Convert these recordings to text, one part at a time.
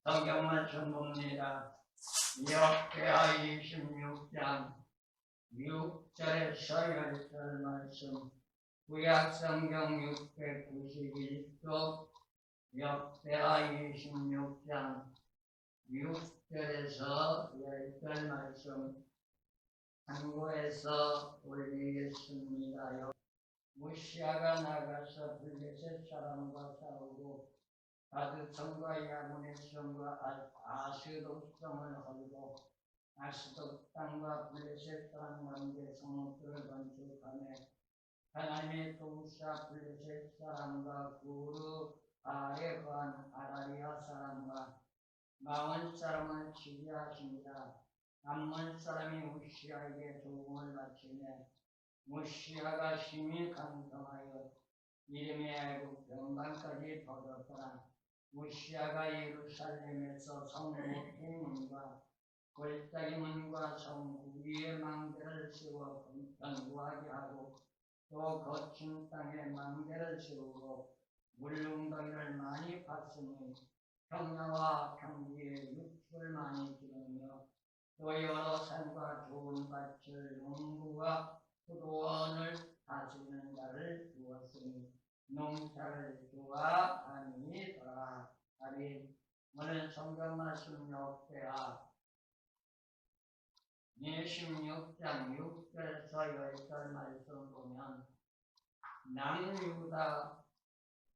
성경 말씀 봅니다. 역대하 26장 6절에서 10절 말씀, 구약 성경 691쪽 역대하 26장 6절에서 10절 말씀 참고해서 올리겠습니다. 무시아가 나가서 블레셋 사람과 싸우고 가드성과 야문의 성과 아스돗 성을 헐고 아스돗 땅과 블레셋 땅 가운데 성읍들을 건축하며 하나님의 도우사 블레셋 사람과 구르 아래 거한 아라리아 사람과 마온 사람을 치게 하십니다. 암몬 사람이 우시아에게 도움을 바치며 무시아가 심히 강성하여 이름의 애국 병방까지 벗었더라. 무시아가 예루살렘에서 성문의 문과 골짜기 문과 성구리의 망대를 세워 견고하게 하고 또 거친 땅에 망대를 세우고 물웅덩이를 많이 팠으니 평야와 평지에 육축을 많이 기르며 또 여러 산과 좋은 밭을 농부와 포도원을 다스리는 자를 두었으니 농사를 좋아하니더라. 아멘. 오늘 성경 말씀 역대하 26장 6절에서 10절 말씀 보면 남유다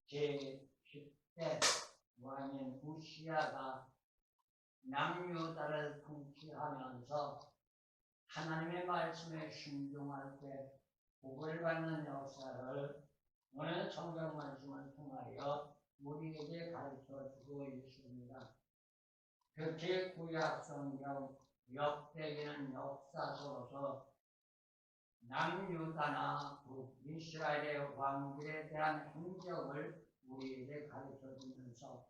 제10대 왕인 우시아가 남유다를 통치하면서 하나님의 말씀에 순종할 때 복을 받는 역사를 오늘 성경 말씀을 통하여 우리에게 가르쳐주고 있습니다. 특히 구약 성경 역대기는 역사서로서 남유다나 이스라엘의 왕들에 대한 행적을 우리에게 가르쳐주면서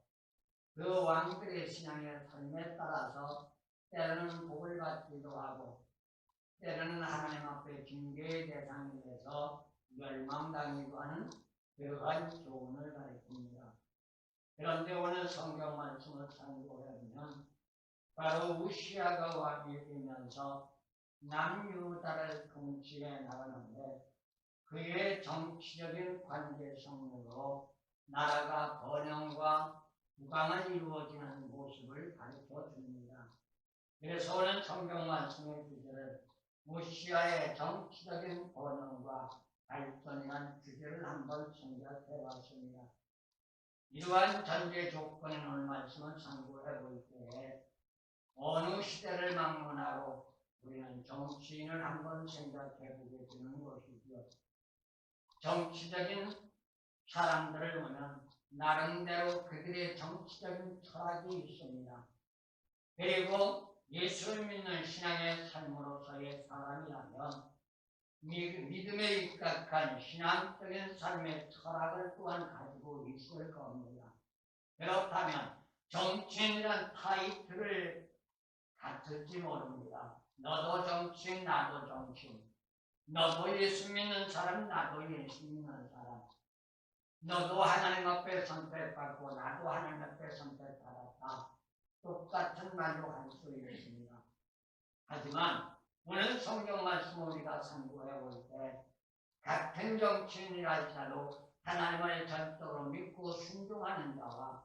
그 왕들의 신앙의 삶에 따라서 때로는 복을 받기도 하고 때로는 하나님 앞에 징계의 대상이 돼서 멸망당하기도 하는 그러한 교훈을 가르칩니다. 그런데 오늘 성경 말씀을 참고해보면 바로 우시아가 왕이 되면서 남유다를 통치해 나가는데 그의 정치적인 관계성으로 나라가 번영과 부강을 이루어지는 모습을 가르쳐 줍니다. 그래서 오늘 성경 말씀의 주제를 우시아의 정치적인 번영과 발전이라는 주제를 한번 생각해 봤습니다. 이러한 전제 조건의 오늘 말씀을 참고해 볼 때 어느 시대를 막론하고 우리는 정치인을 한번 생각해 보게 되는 것이죠. 정치적인 사람들을 보면 나름대로 그들의 정치적인 철학이 있습니다. 그리고 예수를 믿는 신앙의 삶으로서의 사람이라면 믿음에 입각한 신앙적인 삶의 철학을 또한 가지고 있을 겁니다. 그렇다면 정치인이란 타이틀을 갖을지 모릅니다. 너도 정치인, 나도 정치인. 너도 예수 믿는 사람, 나도 예수 믿는 사람. 너도 하나님 앞에 선택받고 나도 하나님 앞에 선택받았다. 똑같은 말로 할 수 있습니다. 하지만 오늘 성경 말씀 우리가 참고해 볼 때 같은 정치인이라 할지라도 하나님을 전적으로 믿고 순종하는 자와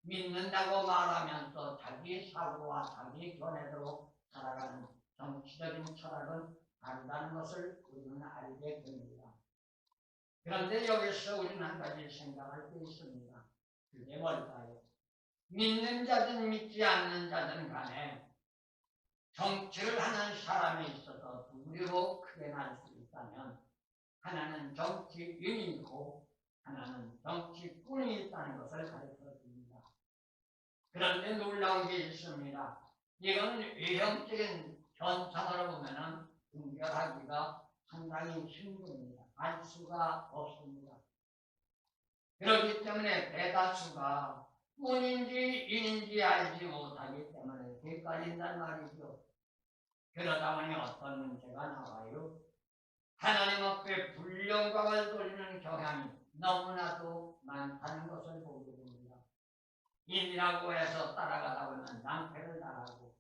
믿는다고 말하면서 자기 사고와 자기 견해대로 살아가는 정치적인 철학은 다르다는 것을 우리는 알게 됩니다. 그런데 여기서 우리는 한 가지 생각할 게 있습니다. 그게 뭘까요? 믿는 자든 믿지 않는 자든 간에 정치를 하는 사람에 있어서 두 부류로 크게 날 수 있다면 하나는 정치인이고 하나는 정치꾼이 있다는 것을 가르쳐 줍니다. 그런데 놀라운 게 있습니다. 이건 외형적인 현상으로 보면 분별하기가 상당히 힘듭니다. 알 수가 없습니다. 그렇기 때문에 대다수가 꾼인지 인인지 알지 못하기 때문에 헷갈린단 말이죠. 그러다 보니 어떤 문제가 나와요? 하나님 앞에 불영광을 돌리는 경향이 너무나도 많다는 것을 보게 됩니다. 인이라고 해서 따라가다 보면 낭패를 당하고,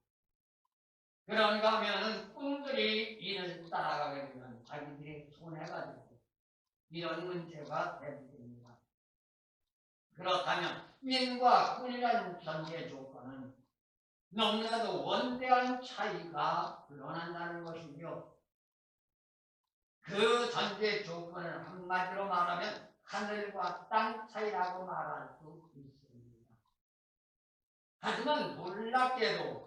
그런가 하면은 꾼들이 인을 따라가게 되면 자기들이 손해가 되고, 이런 문제가 대두됩니다. 그렇다면 인과 꾼이라는 전제 조건은 너무나도 원대한 차이가 드러난다는 것이죠. 그 전제 조건을 한마디로 말하면 하늘과 땅 차이라고 말할 수 있습니다. 하지만 놀랍게도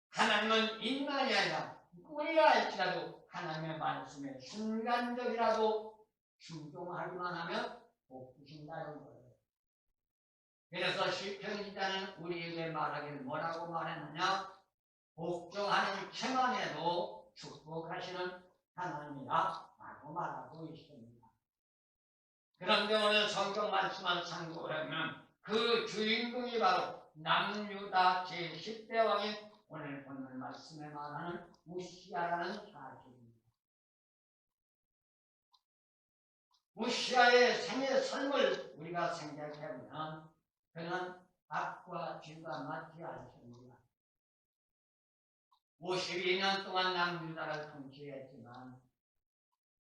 하나님은 인만이 아니라 꾼이라 할지라도 하나님의 말씀에 순간적이라도 순종하기만 하면 복 주신다는 거예요. 그래서 시편 기자는 우리에게 말하기를 뭐라고 말했느냐? 복종하는 채만 해도 축복하시는 하나님이라 라고 말하고 있습니다. 그런데 오늘 성경 말씀을 참고하면 그 주인공이 바로 남유다 제10대 왕인 오늘 본문 말씀에 말하는 우시아라는 사실입니다. 우시아의 생애 삶을 우리가 생각해보면 그는 앞과 뒤가 맞지 않습니다. 52년 동안 남유다를 통치했지만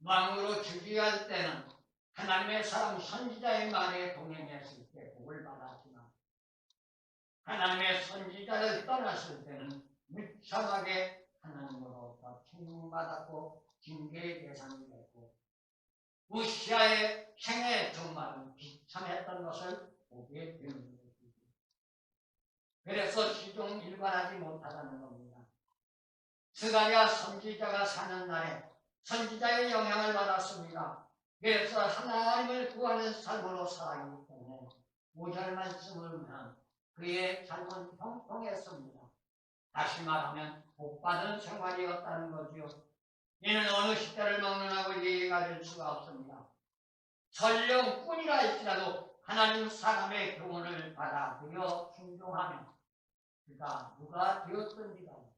왕으로 즉위할 때는 하나님의 사람 선지자의 말에 동행했을 때 복을 받았지만 하나님의 선지자를 떠났을 때는 무참하게 하나님으로부터 책망받았고 징계의 대상이 됐고, 우시아의 생애 종말은 비참했던 것을 보게 되는 것이죠. 그래서 시종 일관하지 못하다는 겁니다. 스가랴 선지자가 사는 날에 선지자의 영향을 받았습니다. 그래서 하나님을 구하는 삶으로 살아가기 때문에 5절 말씀을 보면 그의 삶은 형통했습니다. 다시 말하면 복받은 생활이었다는 거죠. 이는 어느 시대를 막론하고 얘기가 될 수가 없습니다. 설령 꾼이라 할지라도 하나님 사람의 교훈을 받아들여 순종하며 그가 누가 되었든지 간에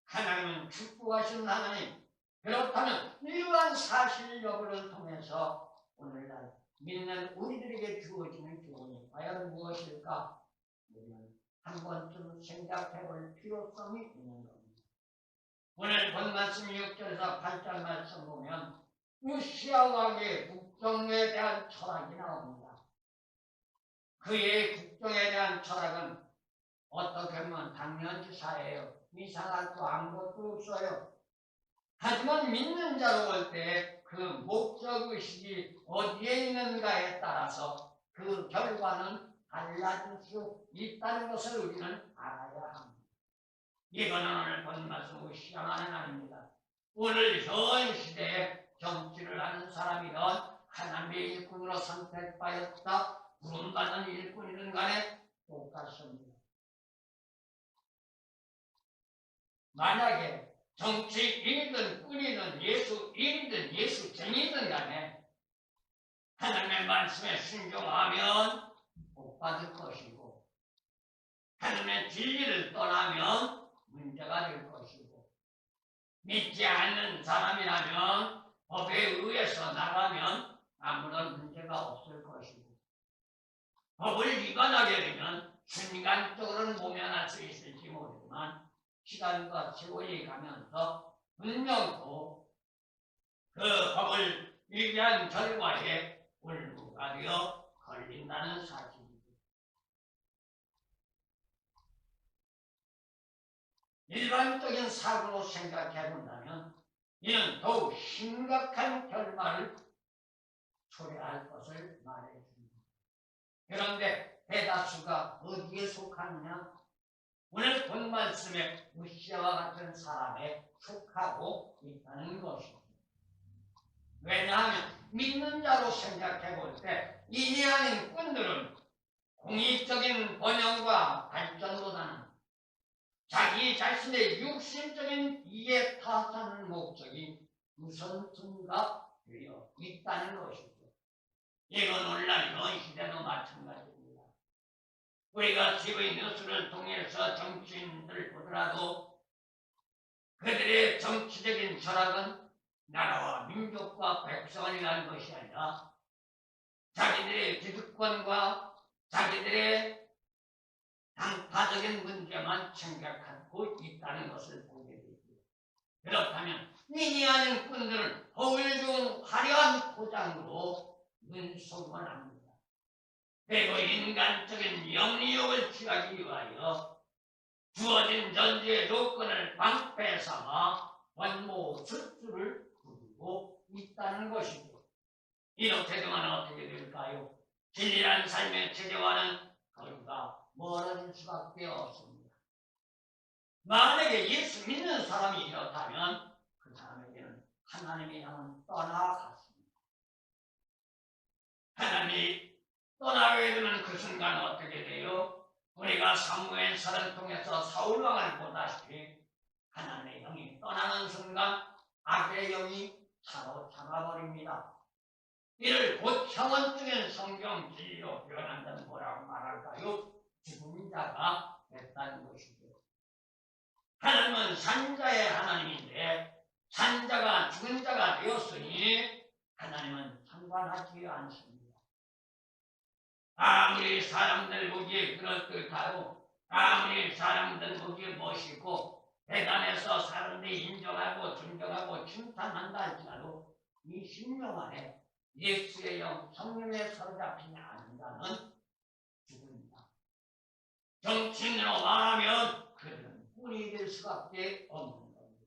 하나님은 축복하시는 하나님. 그렇다면 이러한 사실 여부를 통해서 오늘날 믿는 우리들에게 주어지는 교훈이 과연 무엇일까? 우리는 한 번쯤 생각해 볼 필요성이 있는 겁니다. 오늘 본 말씀 6절에서 8절 말씀 보면 우시아 왕의 국정에 대한 철학이 나옵니다. 그의 국정에 대한 철학은 어떻게 보면 당연지사예요. 이상할 거 아무것도 없어요. 하지만 믿는 자로 볼 때 그 목적의식이 어디에 있는가에 따라서 그 결과는 달라질 수 있다는 것을 우리는 알아야 합니다. 이거는 오늘 본 말씀 우시아만은 아닙니다. 오늘 현 시대에 정치를 하는 사람이든 하나님의 일꾼으로 선택받았다 부름받은 일꾼이든 간에 똑같습니다. 만약에 정치인이든 꾼이든 예수인이든 예수쟁이든 간에 하나님의 말씀에 순종하면 복받을 것이고 하나님의 진리를 떠나면 문제가 될 것이고 믿지 않는 사람이라면 법에 의해서 나가면 아무런 문제가 없을 것이고 법을 위반하게 되면 순간적으로는 모면할 수 있을지 모르지만 시간과 세월이 가면서 분명히 그 법을 위배한 결과에 올무가 되어 걸린다는 사실이죠. 일반적인 사고로 생각해 본다면 이는 더욱 심각한 결말을 초래할 것을 말해줍니다. 그런데 대다수가 어디에 속하느냐? 오늘 본 말씀에 우시아와 같은 사람에 속하고 있다는 것입니다. 왜냐하면 믿는 자로 생각해 볼 때 인이 아닌 꾼들은 공익적인 번영과 발전보다는 자기 자신의 육신적인 이해 타산의 목적이 우선순위가 되어 있다는 것이죠. 이건 오늘날 현 시대도 마찬가지입니다. 우리가 TV 뉴스를 통해서 정치인들 보더라도 그들의 정치적인 철학은 나라와 민족과 백성을 위한 것이 아니라 자기들의 기득권과 자기들의 당파적인 문제만 생각하고 있다는 것을 보게 되죠. 그렇다면 니니 아닌 꾼들은 거울 중 화려한 포장으로 눈속임을 합니다. 그리고 인간적인 영리욕을 취하기 위하여 주어진 전제의 조건을 방패 삼아 원모 술수를 부리고 있다는 것이죠. 이렇게 되면 어떻게 될까요? 진리란 삶의 체제와는 거리가 멀어질 수밖에 없습니다. 만약에 예수 믿는 사람이 이렇다면 그 사람에게는 하나님의 향은 떠나갔습니다. 하나님이 떠나게 되면 그 순간 어떻게 돼요? 우리가 사무엘서를 통해서 사울왕을 보다시피 하나님의 영이 떠나는 순간 악의 영이 사로잡아버립니다. 이를 곧 형언적인 성경 진리로 표현한다면 뭐라고 말할까요? 죽은 자가 됐다는 것이죠. 하나님은 산자의 하나님인데 산자가 죽은 자가 되었으니 하나님은 상관하지 않습니다. 아무리 사람들 보기에 그럴듯하고 아무리 사람들 보기에 멋있고 대단해서 사람들이 인정하고 존경하고 칭찬한다 할지라도 이 심령 안에 예수의 영 성령에 사로잡히지 않은 자는 죽습니다. 정치인으로 말하면 그들은 꾼이 될 수밖에 없는 겁니다.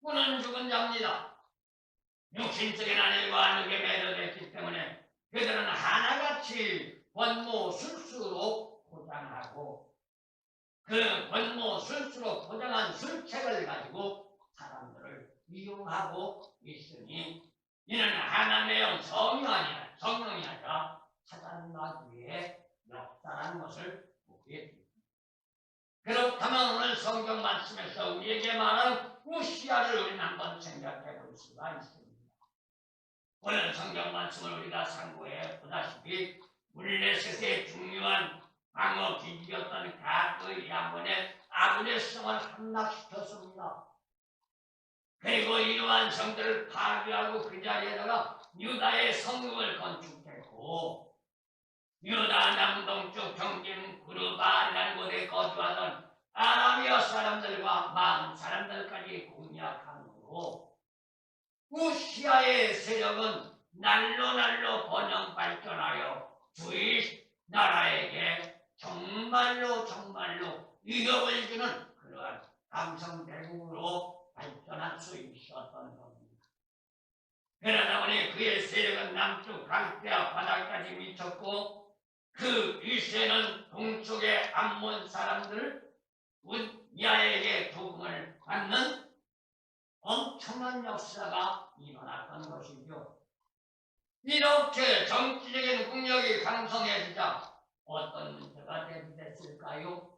꾼은 죽은 자입니다. 육신적인 안일과 안욕에 매료됐기 때문에 그들은 하나같이 권모 술수로 포장하고 그 권모 술수로 포장한 술책을 가지고 사람들을 이용하고 있으니 이는 하나님의 영 성이 아니라 성령이 아니라 사단 마귀의 역사라는 것을 보게 됩니다. 그렇다면 오늘 성경 말씀에서 우리에게 말하는 우시아를 우리는 한번 생각해 볼 수가 있습니다. 오늘 성경 말씀을 우리가 상고해 보다시피 물레셋의 중요한 방어 기지였던 각의 양원의 아군의 성을 함락시켰습니다. 그리고 이러한 성들을 파괴하고 그 자리에다가 유다의 성읍을 건축했고 유다 남동쪽 경진 구르바라는 곳에 거주하던 아라비아 사람들과 마음 사람들까지 공략함으로 우시아의 세력은 날로 번영 발전하여 주위 나라에게 정말로 위협을 주는 그러한 강성대국으로 발전할 수 있었던 겁니다. 그러다 보니 그의 세력은 남쪽 갈대아 바다까지 미쳤고 그 위세는 동쪽의 암몬 사람들 웃야에게 도움을 받는 엄청난 역사가 일어났던 것이죠. 이렇게 정치적인 국력이 강성해지자 어떤 문제가 대두됐을까요?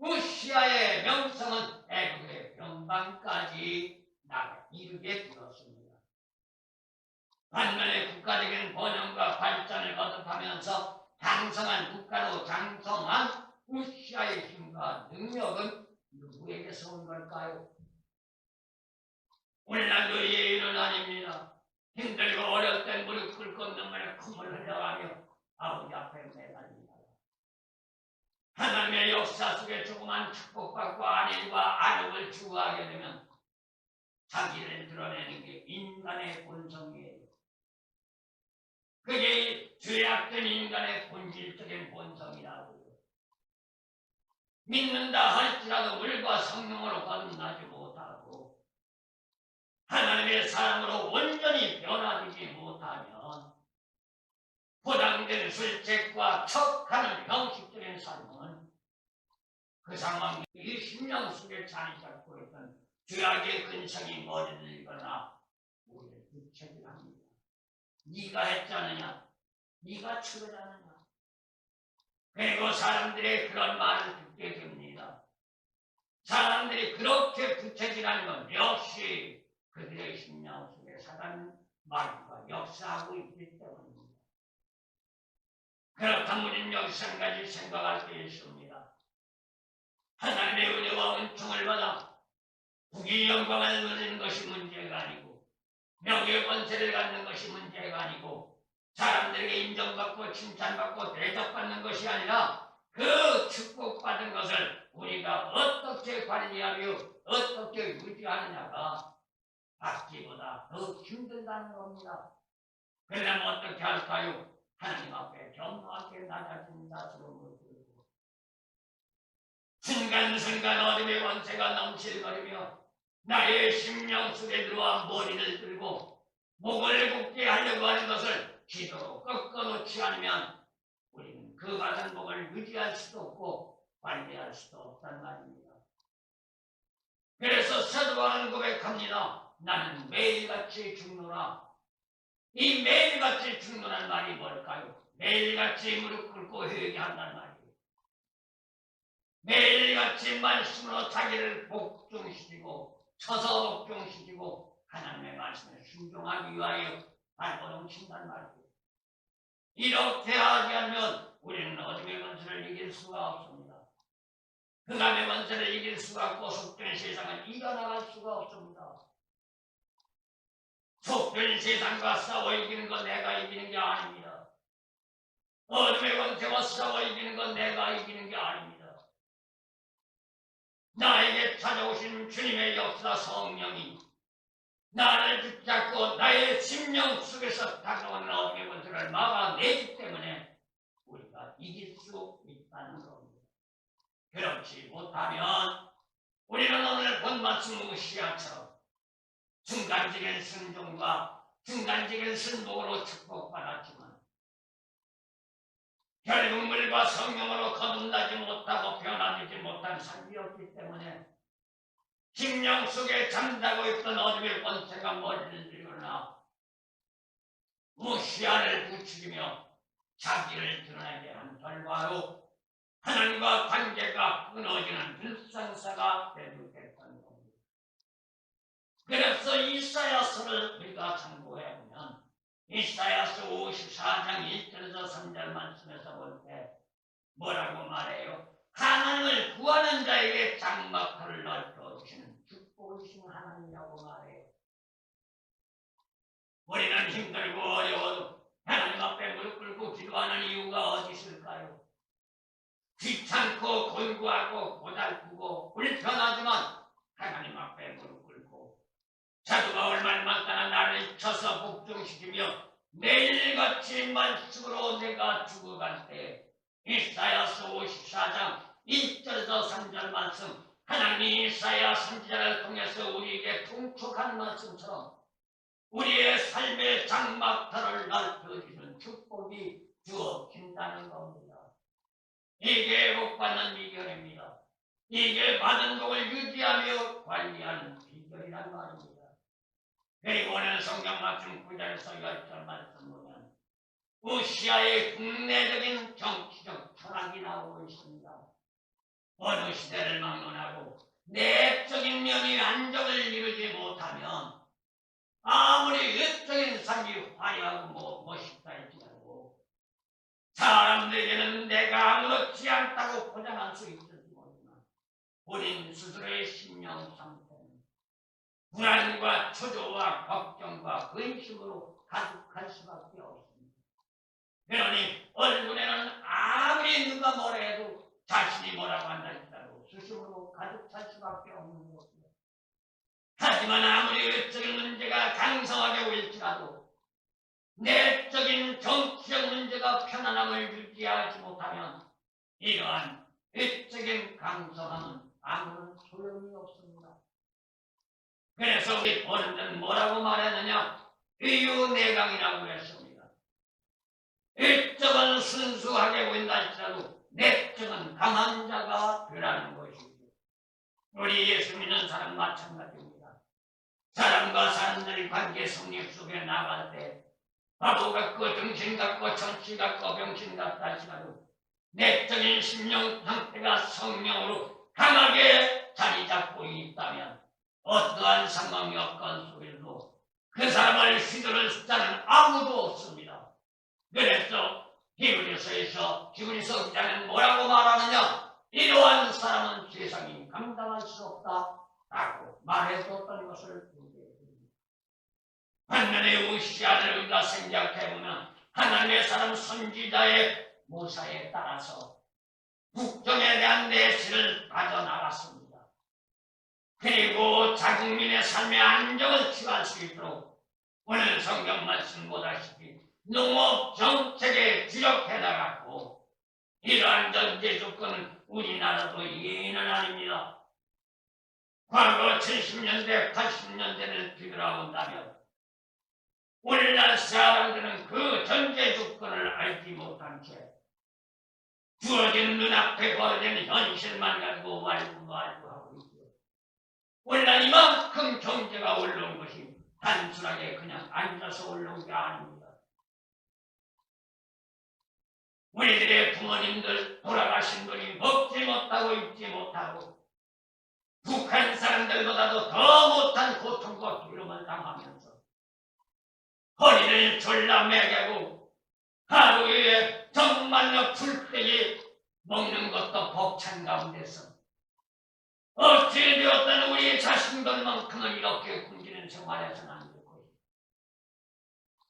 우시아의 명성은 애국의 변방까지 이르게 되었습니다. 반면에 국가적인 번영과 발전을 거듭하면서 강성한 국가로 장성한 우시아의 힘과 능력은 누구에게서 온 걸까요? 오늘날도 예의는 아닙니다. 힘들고 어려울 때 무릎 꿇고 눈물에 콧물 흘려가며 아버지 앞에 매달립니다. 하나님의 역사 속에 조그만 축복받고 안일과 안욕을 추구하게 되면 자기를 드러내는 게 인간의 본성이에요. 그게 죄악된 인간의 본질적인 본성이라고요. 믿는다 할지라도 물과 성령으로 거듭나지 못하고 하나님의 사람으로 온전히 변화되지 못하면 포장된 술책과 척하는 형식적인 삶은 그 상황이 이 심령 속에 자리 잡고 있던 죄악의 근성이 머리들거나 우리를 부채질합니다. 네가 했지 않느냐? 네가 치르지 않느냐? 그리고 사람들의 그런 말을 듣게 됩니다. 사람들이 그렇게 부채질하는 건 역시 그들의 심령 속에 사단 마귀가 역사하고 있기 때문입니다. 그렇다면 우리는 여기서 한 가지 생각할 게 있습니다. 하나님의 은혜와 은총을 받아 국위 영광을 누리는 것이 문제가 아니고 명예 권세를 갖는 것이 문제가 아니고 사람들의 사람들에게 인정받고 칭찬받고 대접받는 것이 아니라 그 축복받은 것을 우리가 어떻게 관리하며 어떻게 유지하느냐가 받기보다 더 힘들다는 겁니다. 그러면 어떻게 할까요? 하나님 앞에 겸허하게 낮아진 자스러움을 들고 순간순간 어둠의 권세가 넘실거리며 나의 심령 속에 들어와 머리를 들고 목을 굳게 하려고 하는 것을 기도로 꺾어놓지 않으면 우리는 그 받은 복을 유지할 수도 없고 관리할 수도 없단 말입니다. 그래서 사도바울은 고백합니다. 나는 매일같이 죽노라. 이 매일같이 죽노란 말이 뭘까요? 매일같이 무릎 꿇고 회개한다는 말이에요. 매일같이 말씀으로 자기를 복종시키고 서서 복종시키고 하나님의 말씀에 순종하기 위하여 발버둥친단 말이에요. 이렇게 하지 않으면 우리는 어둠의 권세를 이길 수가 없습니다. 흑암의 권세를 이길 수가 없고 속된 세상을 이겨나갈 수가 없습니다. 속된 세상과 싸워 이기는 건 내가 이기는 게 아닙니다. 어둠의 권세와 싸워 이기는 건 내가 이기는 게 아닙니다. 나에게 찾아오신 주님의 역사 성령이 나를 붙잡고 나의 심령 속에서 다가오는 어둠의 권세를 막아내기 때문에 우리가 이길 수 있다는 겁니다. 그렇지 못하면 우리는 오늘 본 말씀 무시아처럼 순간적인 순종과 순간적인 순복으로 축복받았지만 결국 물과 성령으로 거듭나지 못하고 변화되지 못한 삶이었기 때문에 심령 속에 잠자고 있던 어둠의 권세가 머리를 들거나 무시아를 부추기며 자기를 드러내게 한 결과로 하나님과 관계가 끊어지는 불상사가 대두됐던 겁니다. 그래서 이사야서를 우리가 참고해보면 이사야서 54장 1절에서 3절 말씀에서 볼 때 뭐라고 말해요? 하나님을 구하는 자에게 장막터를 넓혀주시는 축복이신 하나님이라고 말해요. 우리는 힘들고 어려워도 하나님 앞에 무릎 꿇고 기도하는 이유가 어디 있을까요? 귀찮고 골고하고 고달프고 불편하지만 하나님 앞에 무릎 꿇고 사도바울 말만 따라 나를 쳐서 복종시키며 매일같이 말씀으로 내가 죽어갈 때 이사야서 54장 1절에서 3절 말씀 하나님이 이사야 선지자를 통해서 우리에게 통촉한 말씀처럼 우리의 삶의 장막터를 넓혀주는 축복이 주어진다는 겁니다. 이게 복받는 비결입니다. 이게 받은 복을 유지하며 관리하는 비결이란 말입니다. 그리고 오늘 성경 말씀 9절에서 10절 말씀 보면 우시아의 국내적인 정치적 철학이 나오고 있습니다. 어느 시대를 막론하고 내적인 면이 안정을 이루지 못하면 아무리 외적인 삶이 화려하고 멋있다 할지라도 사람들에게는 내가 아무렇지 않다고 포장할 수 있을지 모르지만 본인 스스로의 심령 상태는 불안과 초조와 걱정과 근심으로 가득할 수밖에 없습니다. 그러니 얼굴에는 아무리 누가 뭐라 해도 자신이 뭐라고 한다 할지라도 수심으로 가득 찰 수밖에 없는 것입니다. 하지만 아무리 외적인 문제가 강성하게 보일지라도 내적인 정치적 문제가 편안함을 유지하지 못하면 이러한 외적인 강성함은 아무런 소용이 없습니다. 그래서 우리 본인은 뭐라고 말했느냐? 의유내강이라고 했습니다. 외적은 순수하게 보인다 할지라도 내적은 강한 자가 되라는 것이죠. 우리 예수 믿는 사람 마찬가지입니다. 사람과 사람들의 관계 성립 속에 나갈 때 바보 같고 정신 같고 정치 같고 병신 같다 할지라도 내적인 심령 상태가 성령으로 강하게 자리 잡고 있다면 어떠한 상황이 없건 속에도 그 사람을 휘두를 자는 아무도 없습니다. 그래서 히브리서에서 기자는 뭐라고 말하느냐? 이러한 사람은 세상이 감당할 수 없다라고 말해줬던 것을 보게 됩니다. 반면에 우시아를 우리가 생각해보면 하나님의 사람 선지자의 모사에 따라서 국정에 대한 내실을 빠져나갔습니다. 그리고 자국민의 삶의 안정을 취할 수 있도록 오늘 성경 말씀 보다시피 농업 정책에 주력해 나갔고, 이러한 전제 조건은 우리나라도 예의는 아닙니다. 과거 70년대, 80년대를 비교해본다면 오늘날 사람들은 그 전제 조건을 알지 못한 채 주어진 눈앞에 벌어진 현실만 가지고 완구하고 있죠. 오늘날 이만큼 경제가 올라온 것이 단순하게 그냥 앉아서 올라온 게 아닙니다. 우리들의 부모님들 돌아가신 분이 먹지 못하고 입지 못하고 북한 사람들보다도 더 못한 고통과 괴로움을 당하면서 허리를 졸라 매개고 하루에 정말로 풀떼기 먹는 것도 벅찬 가운데서 어찌 되었든 우리 자신들만큼은 이렇게 굶기는 생활에서는 안 될 것이고,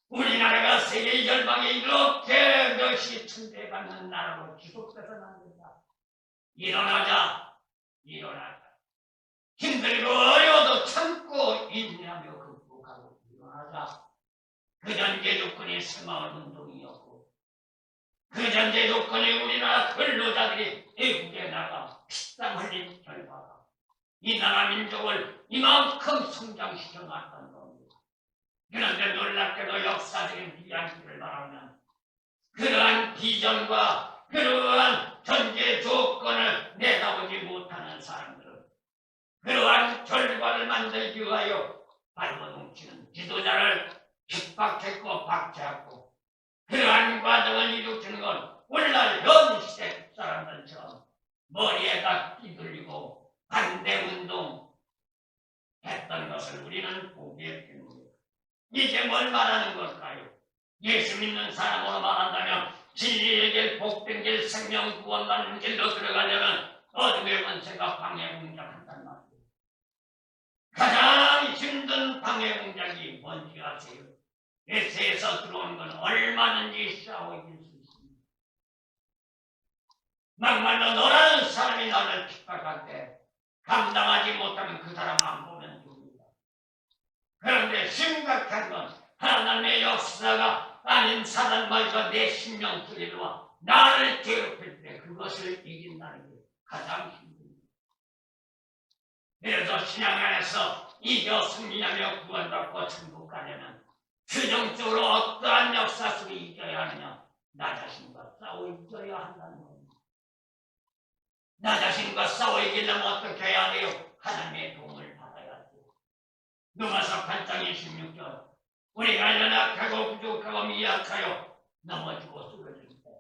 우리나라가 세계 열방에 이렇게 몇시 천대받는 나라로 지속돼서는 안 된다. 일어나자. 힘들고 어려워도 참고 인내하며 극복하고 일어나자. 그 전제 조건이 새마을 운동이었고, 그 전제 조건이 우리나라 근로자들이 외국에 나가 피땀 흘린 결과가 이 나라 민족을 이만큼 성장시켜 놨던 겁니다. 그런데 놀랍게도 역사적인 비약기를 말하면 그러한 비전과 그러한 전제 조건을 내다보지 못하는 사람들은 그러한 결과를 만들기 위하여 발버둥치는 지도자를 핍박했고 박해했고, 그러한 과정을 일으키는 건 오늘날 현 시대 사람들처럼 머리에다 끼들리고 반대운동 했던 것을 우리는 보게 됩니다. 이제 뭘 말하는 걸까요? 예수 믿는 사람으로 말한다면 진리의 길, 복된 길, 생명 구원 받는 길로 들어가려면 어둠의 권세가 방해 공작한단 말이에요. 가장 힘든 방해 공작이 뭔지 아세요? 에세에서 들어오는 건 얼마든지 싸워 이길 수 있습니다. 막말로 너라는 사람이 나를 핍박할 때 감당하지 못하면 그 사람 안 보면 죽습니다. 그런데 심각한 건 하나님의 역사가 아닌 사단마귀가 내 심령 속에 들어와 나를 괴롭힐 때 그것을 이긴다는 게 가장 힘듭니다. 그래서 신앙 안에서 이겨 승리하며 구원받고 천국 가려면 최종적으로 어떠한 역사 속에 이겨야 하느냐? 나 자신과 싸워 이겨야 한다는 겁니다. 나 자신과 싸워 이기려면 어떻게 해야 돼요? 하나님의 도움을 받아야죠. 로마서 8장 26절 우리가 연약하고 부족하고 미약하여 넘어지고 쓰러질 때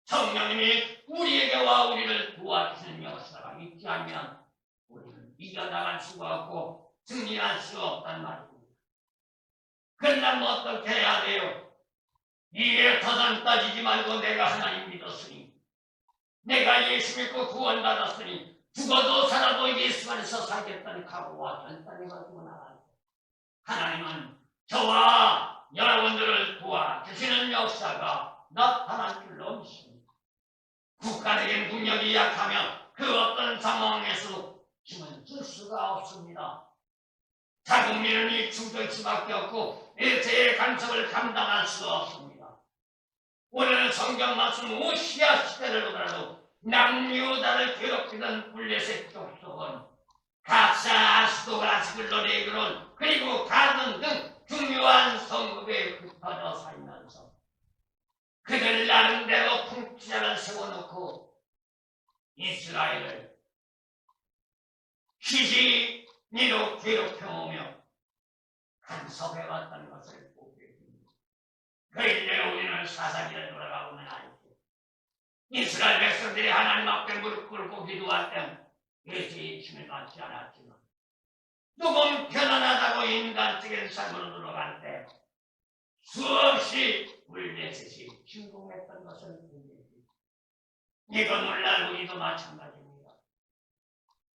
성령님이 우리에게와 우리를 도와주시는 역사가 있지 않으면 우리는 이겨나갈 수가 없고 승리할 수 없단 말입니다. 그러려면 어떻게 해야 돼요? 이에 더는 따지지 말고 내가 하나님 믿었으니, 내가 예수 믿고 구원받았으니 죽어도 살아도 예수 안에서 살겠다는 각오와 결단을 가지고 나가야 돼요. 하나님은 저와 여러분들을 도와주시는 역사가 나타날 줄로 믿습니다. 국가적인 국력이 약하면 그 어떤 상황에서 힘을 쓸 수가 없습니다. 자국민은 위축될 수밖에 없고 일체의 간섭을 감당할 수 없습니다. 오늘은 성경 말씀 우시아 시대를 보더라도 남유다를 괴롭히던 블레셋 족속은 가사, 아스도가, 스글로, 레그론 그리고 가든 등 중요한 성읍에 흩어져 살면서 그들 나름대로 통치자를 세워놓고 이스라엘을 시시니로 괴롭혀오며 간섭해왔다는 것을 보게 됩니다. 그 일대로 우리는 사사기를 돌아가보면 알죠. 이스라엘 백성들이 하나님 앞에 무릎 꿇고 기도할 때 예수의 힘을 받지 않았지만 조금 편안하다고 인간적인 삶으로 들어갈 때 수없이 블레셋이 침공했던 것을 보게 됩니다. 이건 오늘날 우리도 마찬가지입니다.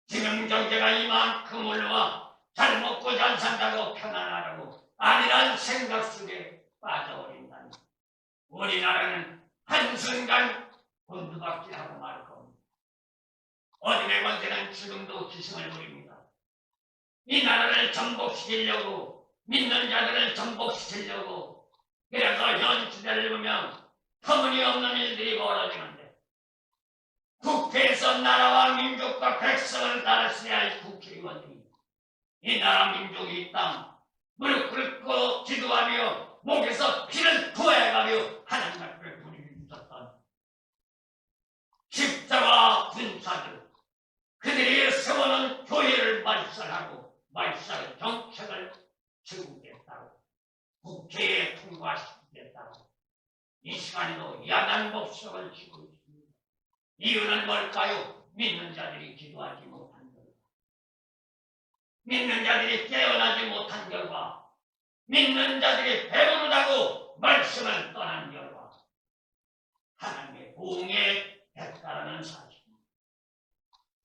지금 경제가 이만큼 올라와 잘 먹고 잘 산다고 편안하라고 아니란 생각 속에 빠져버린다니 우리나라는 한순간 곤두박질하고 말 겁니다. 어둠의 권세는 지금도 기승을 부립니다. 이 나라를 정복시키려고, 믿는 자들을 정복시키려고, 그래서 현 시대를 보면 터무니없는 일들이 벌어지는데, 국회에서 나라와 민족과 백성을 다스려야 할 국회의원들이 이 나라 민족이 이 땅 무릎 꿇고 기도하며 목에서 피를 토해가며 하나님 앞에 부르짖었던 십자가 군사들, 그들이 세워놓은 교회를 말살하고 말살 정책을 세우겠다고, 국회에 통과시키겠다고 이 시간에도 야단 법석을 치고 있습니다. 이유는 뭘까요? 믿는 자들이 기도하지 못한 결과, 믿는 자들이 깨어나지 못한 결과, 믿는 자들이 배부르다고 말씀을 떠난 결과, 하나님의 공의 대가라는 사실입니다.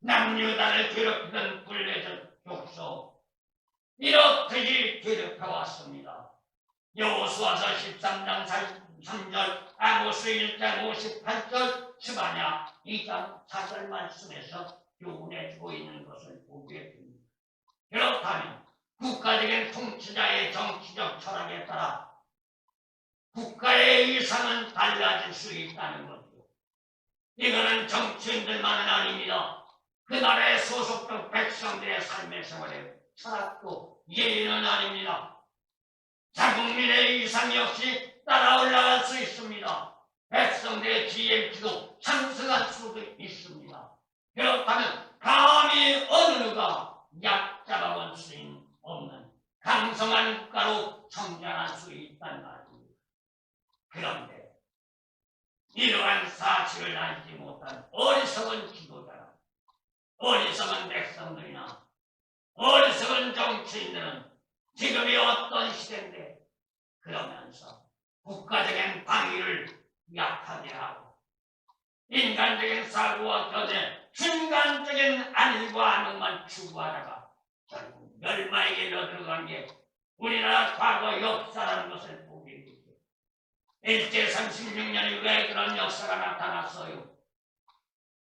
남유다를 괴롭히던 불레전 족속, 이렇게 괴롭혀왔습니다. 여호수아서 13장 3절, 아모스 1장 58절, 스바냐 2장 4절 말씀에서 교훈해주고 있는 것을 보게 됩니다. 그렇다면 국가적인 통치자의 정치적 철학에 따라 국가의 위상은 달라질 수 있다는 거죠. 이거는 정치인들만은 아닙니다. 그 나라에 소속된 백성들의 삶의 생활의 철학도 예의는 아닙니다. 자국민의 위상 역시 따라 올라갈 수 있습니다. 백성들의 GNP도 상승할 수도 있습니다. 그렇다면 감히 어느 누가 약자가 원수인 없는 강성한 국가로 성장할 수 있단 말입니다. 그런데 이러한 사실을 알지 못한 어리석은 지도자나 어리석은 백성들이나 어리석은 정치인들은 지금이 어떤 시대인데 그러면서 국가적인 방위를 약하게 하고 인간적인 사고와 견해, 순간적인 안일과 안흥만 추구하다가 결국 멸망에게 들어간 게 우리나라 과거 역사라는 것을 보게 되죠. 일제 36년이 왜 그런 역사가 나타났어요?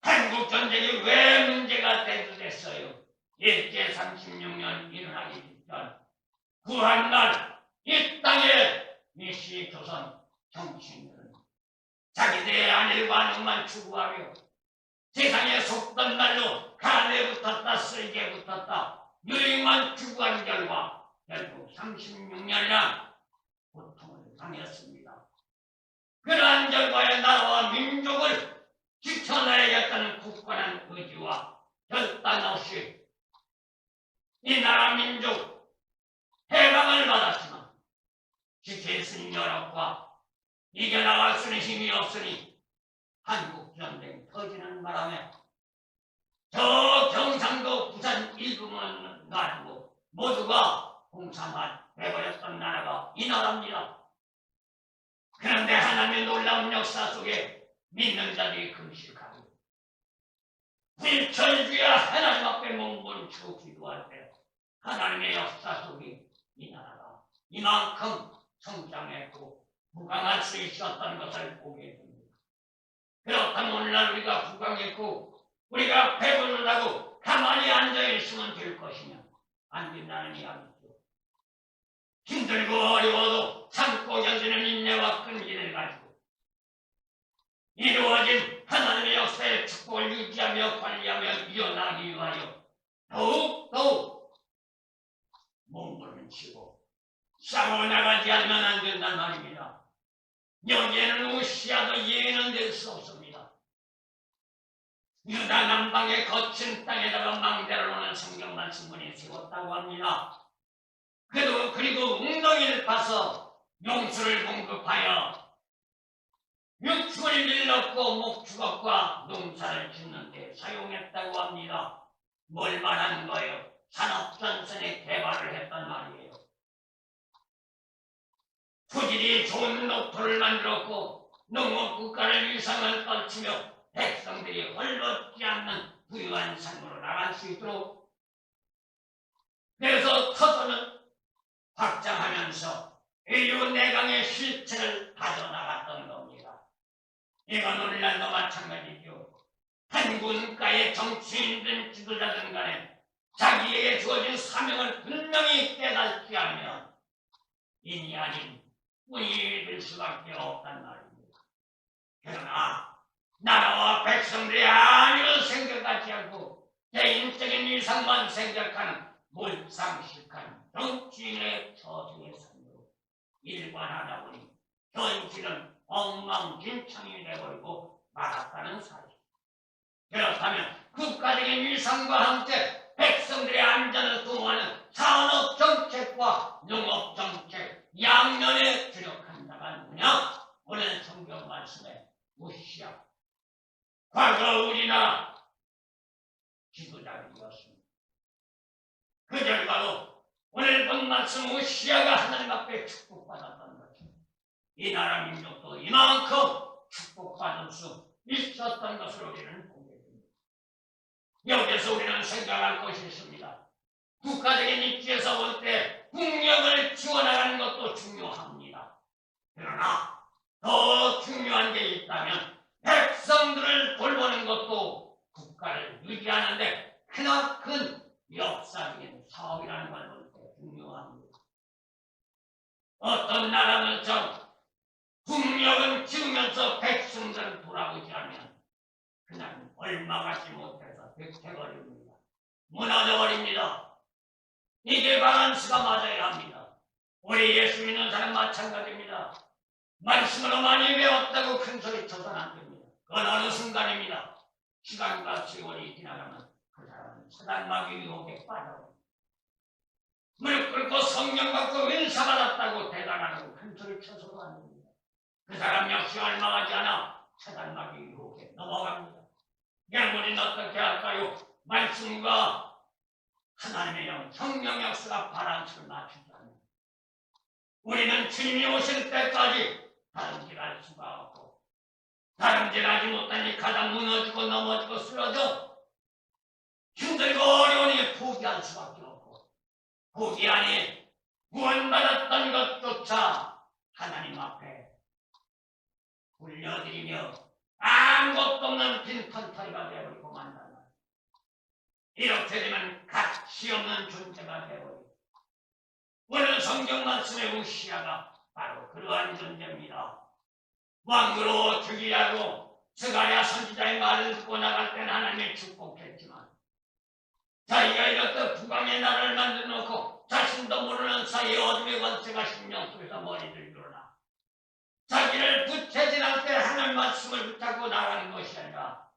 한국전쟁이 왜 문제가 됐어요? 일제 36년 일어나기 직전 구한날 이 땅에 미시 조선 정치인들은 자기들의 안일과 안흥만 추구하며 세상에 속던 말로 간에 붙었다 쓸개 붙었다 유익만 추구한 결과 결국 36년이나 고통을 당했습니다. 그러한 결과에 나라와 민족을 지켜내야겠다는 굳건한 의지와 결단 없이 이 나라 민족 해방을 받았지만 지킬 수 있는 여력과 이겨나갈 수 있는 힘이 없으니 한국전쟁 터지는 바람에 저 경상도 부산 일부만 놔두고 모두가 공산만 해버렸던 나라가 이 나라입니다. 그런데 하나님의 놀라운 역사 속에 믿는 자들이 금식하고 불철주야 하나님 앞에 몸부림치고 기도할 때 하나님의 역사 속에 이 나라가 이만큼 성장했고 부강할 수 있었던 것을 보게 됩니다. 그렇다면 오늘날 우리가 부강했고 우리가 배부르다고 가만히 앉아있으면 될 것이냐? 안 된다는 이야기죠. 힘들고 어려워도 참고 견디는 인내와 끈기를 가지고 이루어진 하나님의 역사의 축복을 유지하며 관리하며 이어나가기 위하여 더욱 몸부림치고 싸워나가지 않으면 안 된단 말입니다. 여기에는 우시아도 예는 될 수 없습니다. 유다 남방의 거친 땅에다가 망대를 놓는 성경 말씀문이 세웠다고 합니다. 그리고 웅덩이를 파서 용수를 공급하여 육축을 일렀고 목축업과 농사를 짓는 데 사용했다고 합니다. 뭘 말하는 거예요? 산업전선의 개발을 했단 말이에요. 토질이 좋은 농토를 만들었고 농업국가를 위상을 떨치며 백성들이 헐벗지 않는 부유한 삶으로 나갈 수 있도록 그래서 터전을 확장하면서 인류 내강의 실체를 가져나갔다. 받았던 겁니다. 이건 오늘날도 마찬가지죠. 한 군가의 정치인든 지도자든 간에 자기에게 주어진 사명을 분명히 깨닫지 않으면 인이 아닌 뿐이 될 수밖에 없단 말입니다. 그러나 나라와 백성들의 안위를 생각하지 않고 개인적인 위상만 생각하는 몰상식한 정치인의 처지의 삶으로 일관하다 보니 현실은 엉망진창이 되어버리고 말았다는 사실. 그렇다면 국가적인 위상과 함께 백성들의 안전을 도모하는 산업정책과 농업정책 양면에 주력한 자가 누구냐? 오늘 성경 말씀에 우시야, 과거 우리나라 지도자들이었습니다. 그 결과로 오늘 본 말씀 우시야가 하나님 앞에 축복받았던 것입니다. 이 나라 민족도 이만큼 축복받을 수 있었던 것을 우리는 보게 됩니다. 여기서 우리는 생각할 것이 있습니다. 국가적인 입지에서 볼 때 국력을 지원하는 것도 중요합니다. 그러나 더 중요한 게 있다면 백성들을 돌보는 것도 국가를 유지하는 데 크나큰 역사적인 사업이라는 걸 볼 때 중요합니다. 어떤 나라는처럼 국력은 지으면서 백성들을 돌아보지 않으면 그냥 얼마 갖지 못해서 백해버립니다. 무너져버립니다. 이게 바란스가 맞아야 합니다. 우리 예수 믿는 사람 마찬가지입니다. 말씀으로 많이 배웠다고 큰 소리 쳐서는 안 됩니다. 그건 어느 순간입니다. 시간과 세월이 지나가면 그 사람은 사단마귀 유혹에 빠져버립니다. 무릎 꿇고 성령 받고 은사 받았다고 대단하고 큰 소리 쳐서도 안 됩니다. 그 사람 역시 얼마 가지 않아 사단마귀 유혹에 넘어갑니다. 그럼 우리는 어떻게 할까요? 말씀과 하나님의 영, 성령 역사가 바란스를 맞추지 않습니다. 우리는 주님이 오실 때까지 다름질할 수가 없고, 다름질하지 못하니 가다 무너지고 넘어지고 쓰러져 힘들고 어려우니 포기할 수밖에 없고, 포기하니 구원받았던 것조차 하나님 앞에 불려드리며 아무것도 없는 빈털터리가 되어버리고 만다. 이렇게 되면 가치 없는 존재가 되어버리고, 오늘 성경 말씀의 우시야가 바로 그러한 존재입니다. 왕으로 죽이라고 스가랴 선지자의 말을 듣고 나갈 때는 하나님이 축복했지만, 자기가 이렇게 북왕의 나라를 만들어 놓고 자신도 모르는 사이에 어둠의 권세가 심령 속에서 머리를 드러나 자기를 부채질할 때 하나님 말씀을 붙잡고 나가는 것이 아니라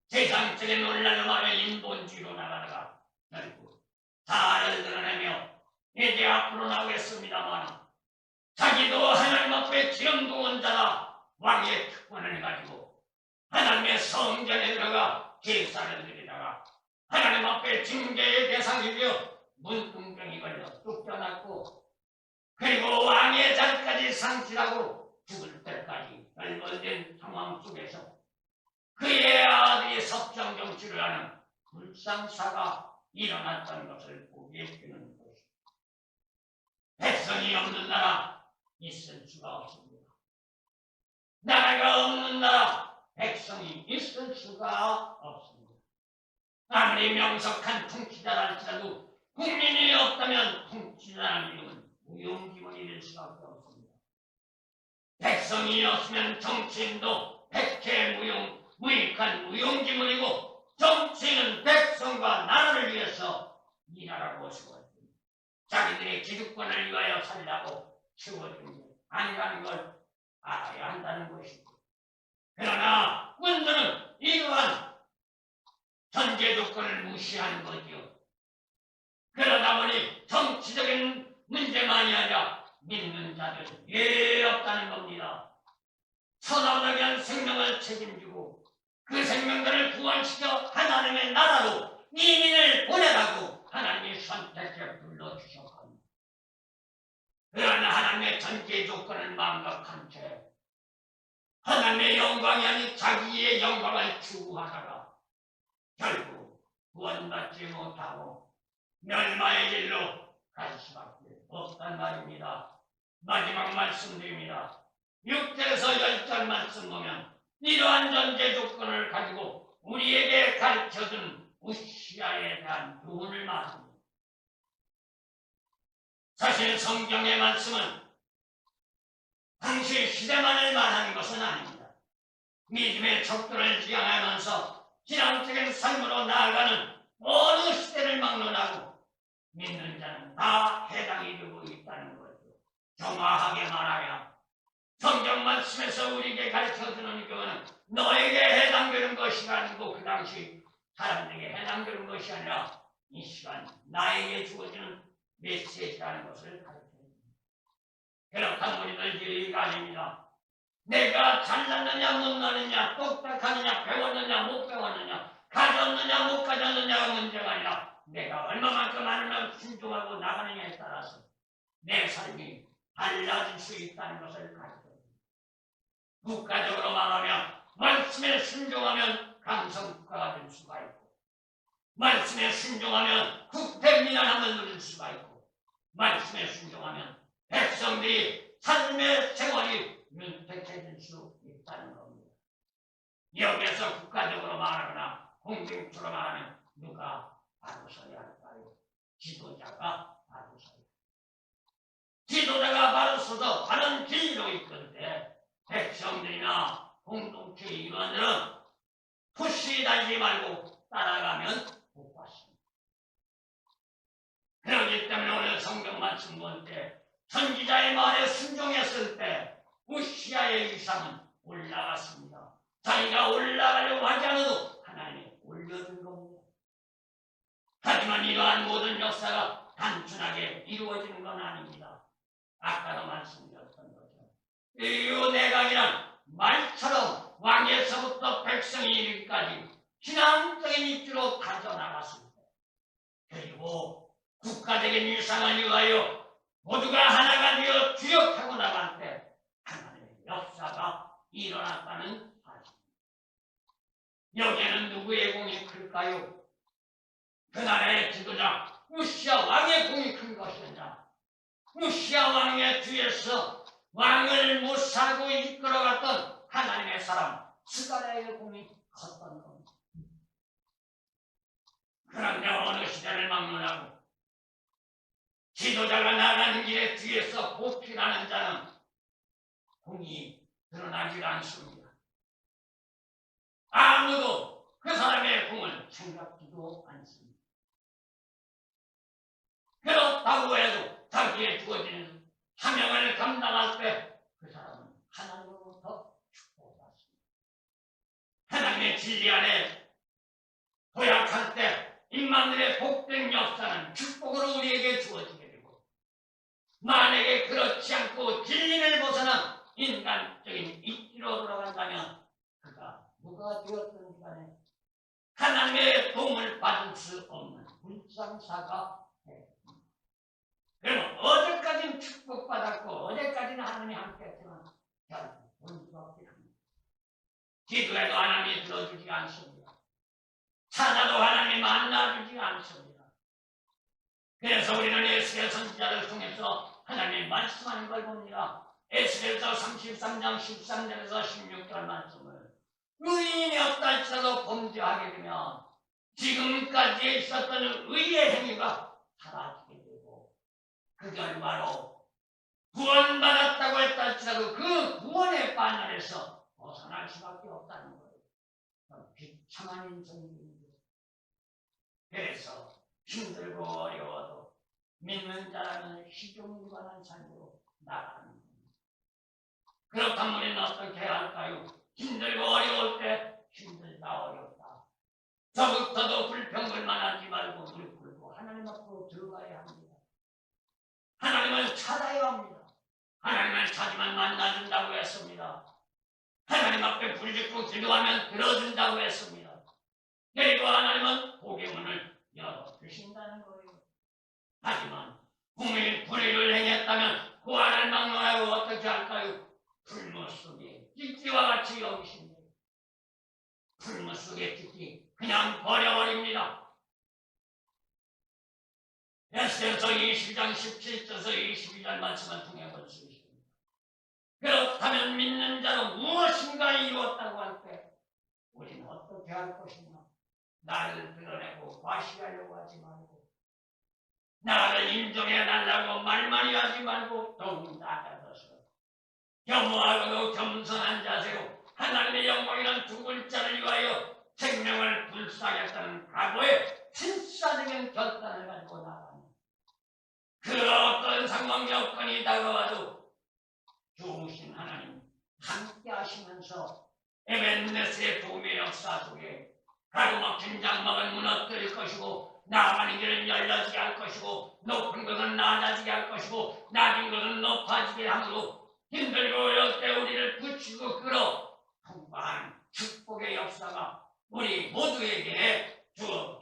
세상적인 논란을 말하며 인본주의로 나가다가 결국 자아를 드러내며 이제 앞으로 나오겠습니다만 자기도 하나님 앞에 지엄도원 자라 왕의 특권을 가지고 하나님의 성전에 들어가 제사를 드리다가 하나님 앞에 징계의 대상이 되어 문둥병이 걸려 쫓겨났고, 그리고 왕의 자리까지 상실하고 죽을 때까지 열번된 상황 속에서 그의 아들이 섭정정치를 하는 불상사가 일어났던 것을 보게 되는 것입니다. 백성이 없는 나라 있을 수가 없습니다. 나라가 없는 나라 백성이 있을 수가 없습니다. 아무리 명석한 통치자랄지라도 국민이 없다면 통치자라는 이름은 무용지물이 될 수밖에 없습니다. 백성이 없으면 정치인도 무익한 무용지물이고, 정치인은 백성과 나라를 위해서 일하라고 세워집니다. 자기들의 기득권을 위하여 살라고 세워진 게 아니라는 걸 알아야 한다는 것입니다. 그러나 문제는 이러한 전제 조건을 무시하는 거죠. 그러다 보니 정치적인 문제만이 아니라 믿는 자들 왜 없다는 겁니다. 천하무적인 생명을 책임지고 그 생명들을 구원시켜 하나님의 나라로 이민을 보내라고 하나님이 선택해 불러주셨거든요. 그러나 하나님의 전제 조건을 망각한 채 하나님의 영광이 아닌 자기의 영광을 추구하다가 결국 구원받지 못하고 멸망의 길로 갈 수밖에 없단 말입니다. 마지막 말씀드립니다. 6절에서 10절 말씀 보면 이러한 전제 조건을 가지고 우리에게 가르쳐준 우시아에 대한 교훈을 말합니다. 사실 성경의 말씀은 당시 시대만을 말하는 것은 아닙니다. 믿음의 척도를 지향하면서 신앙적인 삶으로 나아가는 어느 시대를 막론하고 믿는 자는 다 해당이 되고 있다는 거죠. 정확하게 말하면 성경 말씀에서 우리에게 가르쳐주는 교훈은 너에게 해당되는 것이 아니고 그 당시 사람들에게 해당되는 것이 아니라 이 시간 나에게 주어지는 메시지라는 것을 가르쳐줍니다. 그렇다면 우리들 진리가 아닙니다. 내가 잘났느냐 못났느냐 똑딱하느냐 배웠느냐 못 배웠느냐 가졌느냐 못 가졌느냐가 문제가 아니라 내가 얼마만큼 하느냐 순종하고 나가느냐에 따라서 내 삶이 달라질 수 있다는 것을 가르쳐줍니다. 국가적으로 말하면 말씀에 순종하면 강성국가가 될 수가 있고 말씀에 순종하면 국태민안함을 누릴 수가 있고 말씀에 순종하면 백성들이 삶의 생활이 윤택해질 수 있다는 겁니다. 여기에서 국가적으로 말하거나 공중적으로 말하면 누가 바로 서야 할까요? 지도자가 바로 서야 할까요? 지도자가 바로 서서 바른 길로 이끌 때 백성들이나 공동체 일원들은 푸시 달지 말고 따라가면 못 봤습니다. 그렇기 때문에 오늘 성경 말씀 볼 때 선지자의 말에 순종했을 때 우시아의 이상은 올라갔습니다. 자기가 올라가려고 하지 않아도 하나님이 올려준 겁니다. 하지만 이러한 모든 역사가 단순하게 이루어지는 건 아닙니다. 아까도 말씀드렸던 거죠. 이 내각이란 말처럼 왕에서부터 백성이 이르기까지 신앙적인 입지로 가져나갔을 때 그리고 국가적인 일상을 위하여 모두가 하나가 되어 주역하고 나갈 때 하나님의 역사가 일어났다는 사실입니다. 여기에는 누구의 공이 클까요? 그 나라의 지도자 우시아 왕의 공이 큰 것이냐? 우시아 왕의 뒤에서 왕을 못사고 이끌어갔던 하나님의 사람 스가랴의 공이 컸던 겁니다. 그런데 어느 시대를 막론하고 지도자가 나가는 길에 뒤에서 보필하는 자는 공이 드러나지 않습니다. 아무도 그 사람의 공을 생각지도 않습니다. 그렇다고 해도 자기의 주어지는 사명을 감당할 때 그 사람은 하나님으로부터 축복받습니다. 하나님의 진리 안에 도약할 때 인간들의 복된 역사는 축복으로 우리에게 주어지게 되고 만약에 그렇지 않고 진리를 벗어난 인간적인 입지로 돌아간다면 그가 누가 되었든지 간에 하나님의 도움을 받을 수 없는 불상사가 됩니다. 그러면 어제까지는 축복받았고 어제까지는 하나님이 함께했지만 결국 본수 없게 합니다. 기도해도 하나님이 들어주지 않습니다. 찾아도 하나님이 만나주지 않습니다. 그래서 우리는 에스겔 선지자를 통해서 하나님이 말씀하는 걸 봅니다. 에스겔서 33장 13절에서 16절 말씀을 의인이 없다 할지라도 범죄하게 되면 지금까지 있었던 의의 행위가 사라지게 되고 그 결과로 구원받았다고 했다 할지라도 그 구원의 바늘에서 벗어날 수밖에 없다는 거예요. 비참한 인생입니다. 그래서 힘들고 어려워도 믿는 자라면 시종일관한 삶으로 나가는 겁니다. 그렇다면 우리는 어떻게 해야 할까요? 힘들고 어려울 때 힘들다 어렵다. 저부터도 불평불만 하지 말고 무릎 꿇고 하나님 앞으로 들어가야 합니다. 하나님을 찾아야 합니다. 하나님을 찾으면 만나준다고 했습니다. 하나님 앞에 부르짖고 기도하면 들어준다고 했습니다. 그리고 하나님은 복의 문을 열어주신다는 거예요. 하지만 불의를 행했다면 그 안을 막론하고 어떻게 할까요? 불못 속에 찢기와 같이 여기십니다. 불못 속에 찢기 그냥 버려버립니다. 에스겔서 22장 17절에서 22절 말씀을 통해 볼 수 있습니다. 그렇다면 믿는 자로 무엇인가 이루었다고 할 때 우리는 어떻게 할 것이냐? 나를 드러내고 과시하려고 하지 말고 나를 인정해달라고 말만이 하지 말고 더욱 나아가서 겸허하고 겸손한 자세로 하나님의 영광이란 두 글자를 위하여 생명을 불사하겠다는 각오의 신사적인 결단을 가지고 나가는 그 어떤 상황 여건이 다가와도 좋으신 하나님 함께 하시면서 에벤네스의 도움의 역사 속에 가로막힌 장막을 무너뜨릴 것이고 나가는 길은 열려지게 할 것이고 높은 것은 낮아지게 할 것이고 낮은 것은 높아지게 함으로 힘들고 어려울 때 우리를 붙이고 끌어 풍부한 축복의 역사가 우리 모두에게 주어